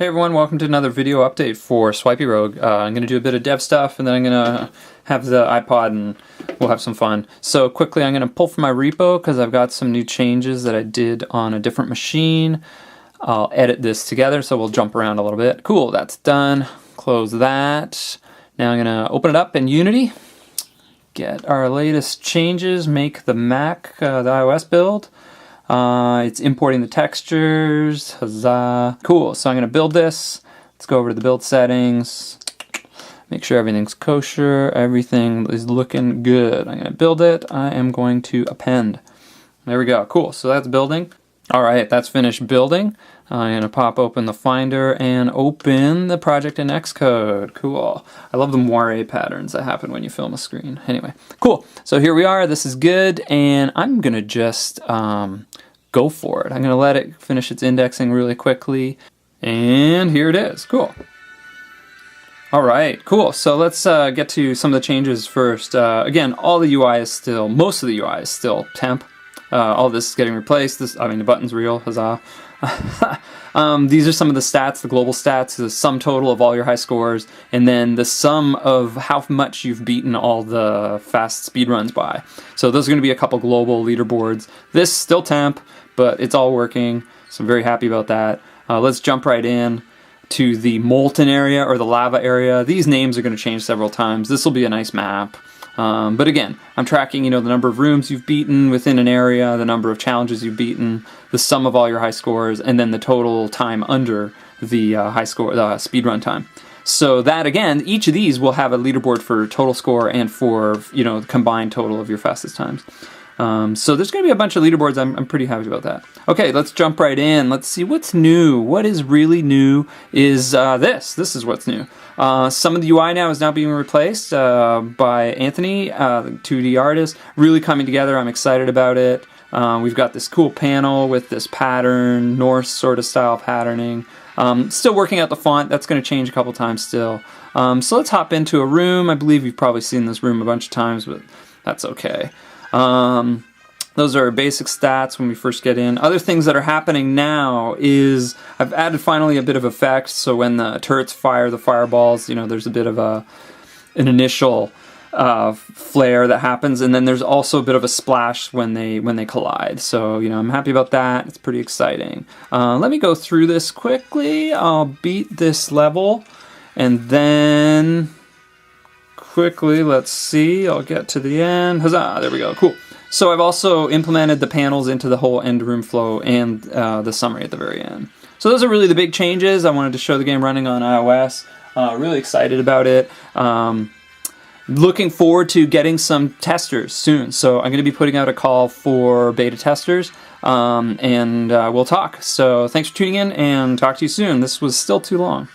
Hey everyone, welcome to another video update for Swipey Rogue. I'm going to do a bit of dev stuff and then I'm going to have the iPod and we'll have some fun. So quickly I'm going to pull from my repo because I've got some new changes that I did on a different machine. I'll edit this together so we'll jump around a little bit. Cool, that's done. Close that. Now I'm going to open it up in Unity. Get our latest changes, make the Mac, the iOS build. It's importing the textures, huzzah. Cool, so I'm going to build this. Let's go over to the build settings, make sure everything's kosher, everything is looking good. I'm going to build it, I am going to append. There we go, cool, so that's building. Alright, that's finished building. I'm going to pop open the Finder and open the project in Xcode. Cool. I love the moire patterns that happen when you film a screen. Anyway, cool. So here we are. This is good. And I'm going to just go for it. I'm going to let it finish its indexing really quickly. And here it is. Cool. Alright, cool. So let's get to some of the changes first. Again, all the UI is still, most of the UI is still temp. All this is getting replaced. The button's real. Huzzah. These are some of the stats, the global stats, the sum total of all your high scores, and then the sum of how much you've beaten all the fast speed runs by. So those are going to be a couple global leaderboards. This still temp, but it's all working, so I'm very happy about that. Let's jump right in to the molten area or the lava area. These names are going to change several times. This will be a nice map. But again, I'm tracking, the number of rooms you've beaten within an area, the number of challenges you've beaten, the sum of all your high scores, and then the total time under the high score, the speed run time. So that again, each of these will have a leaderboard for total score and for the combined total of your fastest times. So there's going to be a bunch of leaderboards. I'm pretty happy about that. Okay, let's jump right in. Let's see what's new. What is really new is this. This is what's new. Some of the UI now is now being replaced by Anthony, the 2D artist. Really coming together. I'm excited about it. We've got this cool panel with this pattern, Norse sort of style patterning. Still working out the font. That's going to change a couple times still. So let's hop into a room. I believe you've probably seen this room a bunch of times, but that's okay. Those are basic stats when we first get in. Other things that are happening now is I've added finally a bit of effect. So when the turrets fire the fireballs, there's a bit of an initial flare that happens, and then there's also a bit of a splash when they collide. So I'm happy about that. It's pretty exciting. Let me go through this quickly. I'll beat this level, and then quickly, let's see, I'll get to the end. Huzzah, there we go, cool. So I've also implemented the panels into the whole end room flow and the summary at the very end. So those are really the big changes. I wanted to show the game running on iOS. Really excited about it. Looking forward to getting some testers soon. So I'm going to be putting out a call for beta testers and we'll talk. So thanks for tuning in and talk to you soon. This was still too long.